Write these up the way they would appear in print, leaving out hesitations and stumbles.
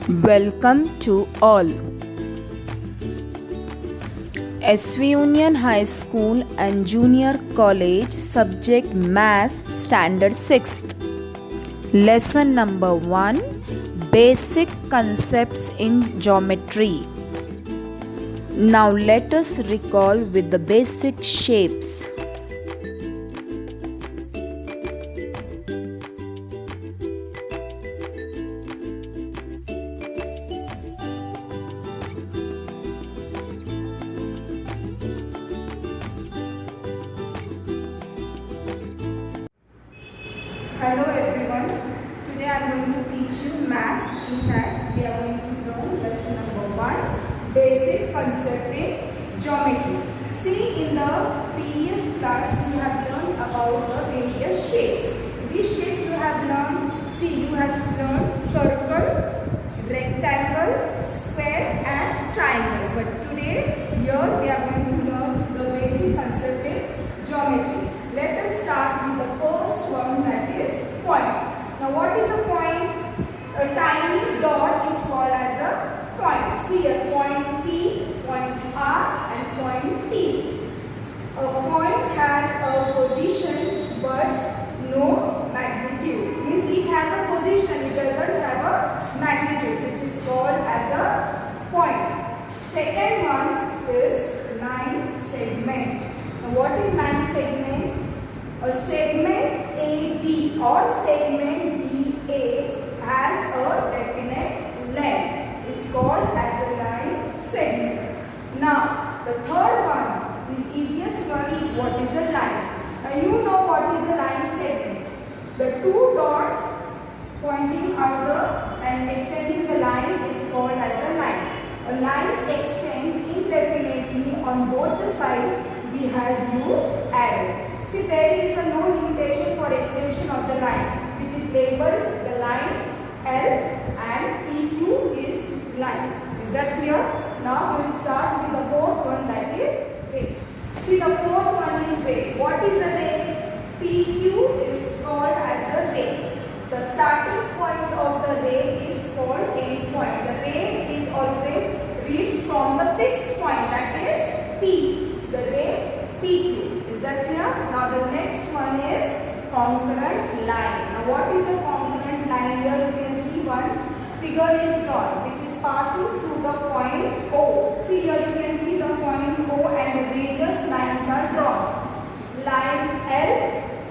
Welcome to all. SV Union High School and Junior College, subject Maths, Standard 6th. Lesson number 1, Basic Concepts in Geometry. Now let us recall with the basic shapes. Hello everyone, today I am going to teach you maths. In that we are going to learn lesson number 1, basic concept in geometry. See, in the previous class we have learned about the various shapes. Which shape you have learned? See, you have learned circle, rectangle, square and triangle. But today here we are going to learn the basic concept in geometry. Let us start with the first one, that is point. Now what is a point? A tiny dot is called as a point. See here, point P, point R and point T. A point has a position but no magnitude. Means it has a position, it doesn't have a magnitude, which is called as a point. Second one is line segment. Now what is line segment? A segment AB or segment BA has a definite length. It's called as a line segment. Now the third one is easiest one. What is a line? Now you know what is a line segment. The two dots pointing out and extending the line is called as a line. A line extends indefinitely on both the sides. We have used arrow. See, there is no limitation for extension of the line, which is labeled the line L and PQ is line. Is that clear? Now we will start with the fourth one, that is ray. See, the fourth one is ray. What is a ray? PQ is called as a ray. The starting point of the ray is called end point. The ray is always read from the fixed point, that is P. The ray PQ. Is that clear? Now the next one is congruent line. Now what is a congruent line? Here you can see one figure is drawn which is passing through the point O. See, here you can see the point O and the various lines are drawn. Line L,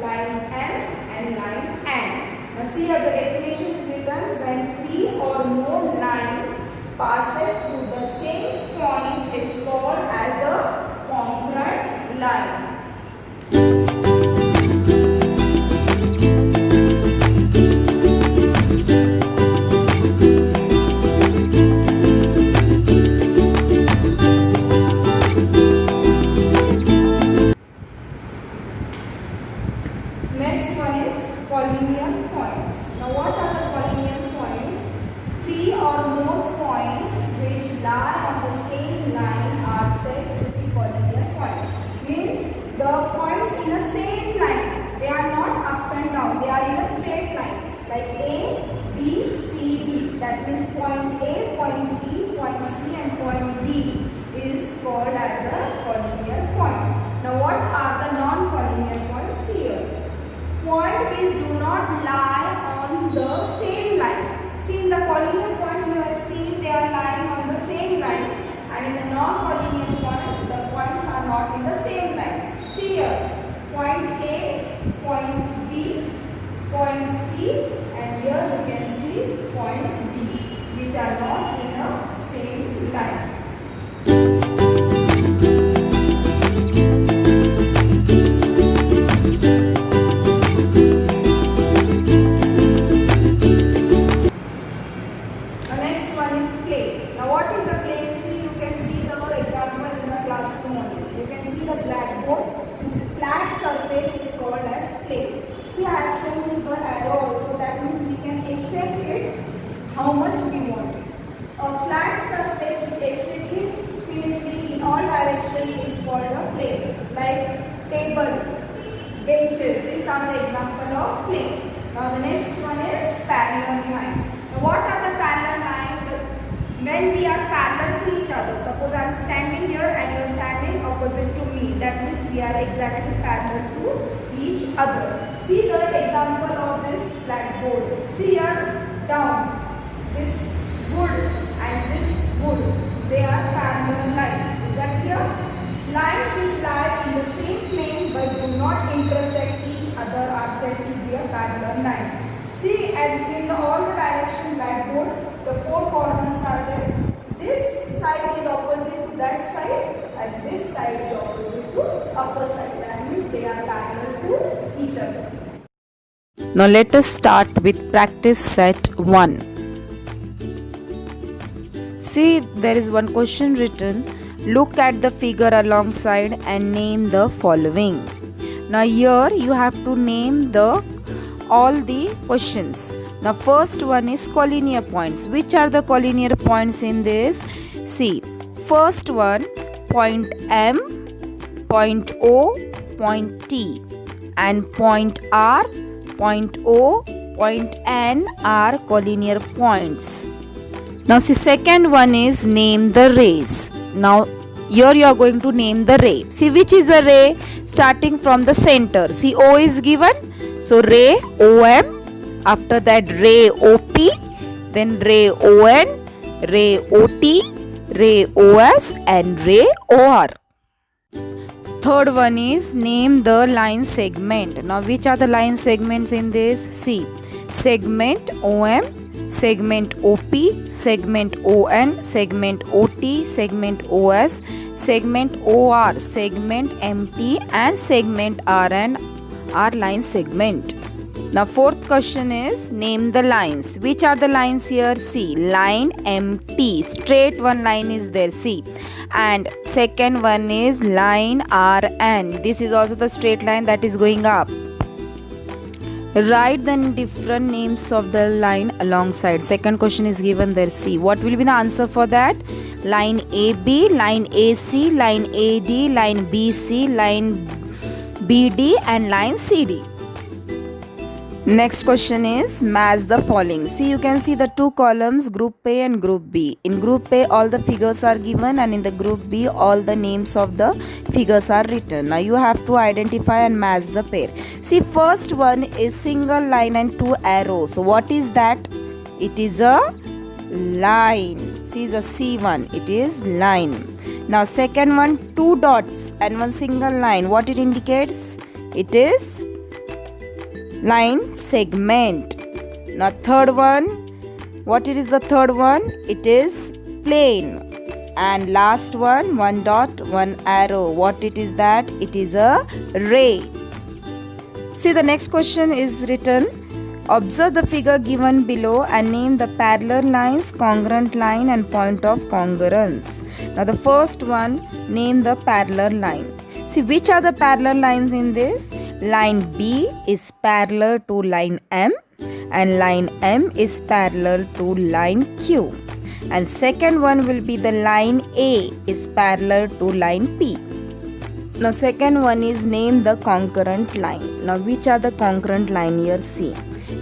line M and line N. Now see here the definition is written: when three or more lines passes through the same point is called as a congruent line. Next one is collinear points. Now what are the collinear points? Three or more points which lie on the same line are said to be collinear points. Means the points in the same line, they are not up and down, they are in a straight line. Like A, B, C, D. That means point A, point B, point C and point D is called as a collinear point. Now what are the non-collinear points here? Point which do not lie on the same line. See, in the collinear point you have seen they are lying on the same line, and in the non-collinear point the points are not in the same line. See here, point A, point B, point C and here you can see point D, which are not in the same line. How much we want. A flat surface which extends infinitely in all directions is called a plane. Like table, benches, these are the example of plane. Now the next one is parallel line. Now what are the parallel lines? The other. Suppose I am standing here and you are standing opposite to me. That means we are exactly parallel to each other. See the example of this blackboard. See here down. This wood and this wood, they are parallel lines. Is that clear? Lines which lie in the same plane but do not intersect each other are said to be a parallel line. See, and in all the direction blackboard, the four corners are there. This side is opposite to that side and this side is opposite to upper side. That means they are parallel to each other. Now let us start with practice set 1. See, there is one question written. Look at the figure alongside and name the following. Now here you have to name all the questions. Now first one is collinear points. Which are the collinear points in this? See, first one, point M, point O, point T, and point R, point O, point N are collinear points. Now see, second one is name the rays. Now here you are going to name the ray. See, which is a ray? Starting from the center. See, O is given. So ray OM. After that ray OP. Then ray ON. Ray OT. Ray OS. And ray OR. Third one is name the line segment. Now which are the line segments in this? See, segment OM, segment OP, segment ON, segment OT, segment OS, segment OR, segment MT, and segment RN are line segment. Now fourth question is name the lines. Which are the lines here? See, line MT, straight one line is there. See, and second one is line RN. This is also the straight line that is going up. Write the different names of the line alongside. Second question is given there. See, what will be the answer for that? Line AB, line AC, line AD, line BC, line BD, and line CD. Next question is match the following. See, you can see the two columns, group A and group B. In group A all the figures are given and in the group B all the names of the figures are written. Now you have to identify and match the pair. See, first one is single line and two arrows. So what is that? It is a line. See, the C1, it is line. Now second one, two dots and one single line. What it indicates? It is line segment. Now third one, what is the third one? It is plane. And last one, one dot, one arrow. What it is that? It is a ray. See, the next question is written. Observe the figure given below and name the parallel lines, congruent line, and point of congruence. Now the first one, name the parallel line. See, which are the parallel lines in this? Line B is parallel to line M and line M is parallel to line Q. And second one will be the line A is parallel to line P. Now second one is name the concurrent line. Now which are the concurrent line here? See,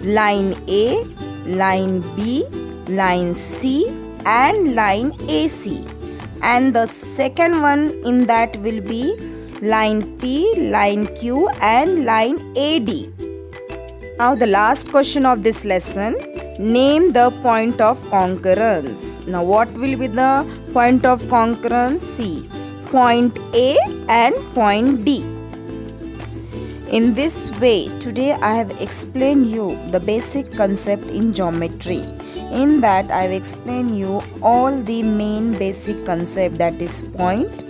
line A, line B, line C, and line AC. And the second one in that will be line P, line Q, and line AD. Now the last question of this lesson, name the point of concurrence. Now what will be the point of concurrence? See, point A and point D. In this way, today I have explained you the basic concept in geometry. In that I have explained you all the main basic concept, that is point,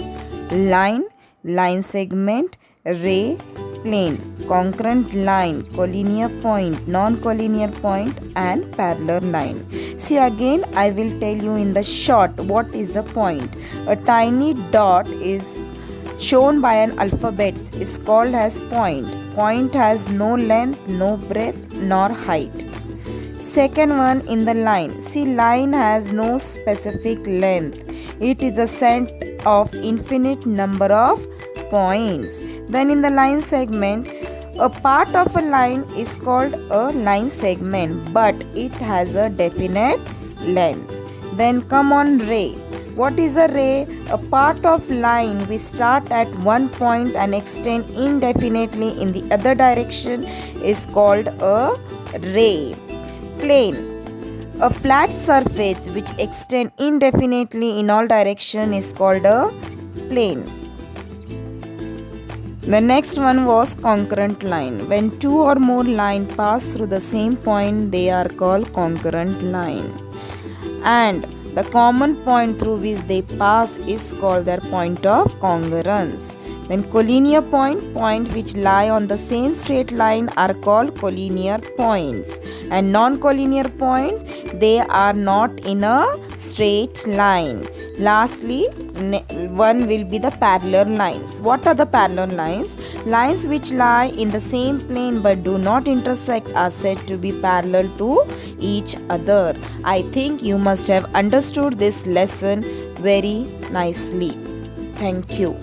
line, line segment, ray, plane, concurrent line, collinear point, non-collinear point, and parallel line. See, again I will tell you in the short what is a point. A tiny dot is shown by an alphabet is called as point. Point has no length, no breadth, nor height. Second one in the line. See, line has no specific length. It is a set of infinite number of points. Then in the line segment, a part of a line is called a line segment, but it has a definite length. Then come on ray. What is a ray? A part of line which start at one point and extend indefinitely in the other direction is called a ray. Plane. A flat surface which extend indefinitely in all direction is called a plane. The next one was concurrent line. When two or more lines pass through the same point, they are called concurrent line. And the common point through which they pass is called their point of congruence. Then collinear point which lie on the same straight line are called collinear points. And non-collinear points, they are not in a straight line. Lastly, one will be the parallel lines. What are the parallel lines? Lines which lie in the same plane but do not intersect are said to be parallel to each other. I think you must have understood this lesson very nicely. Thank you.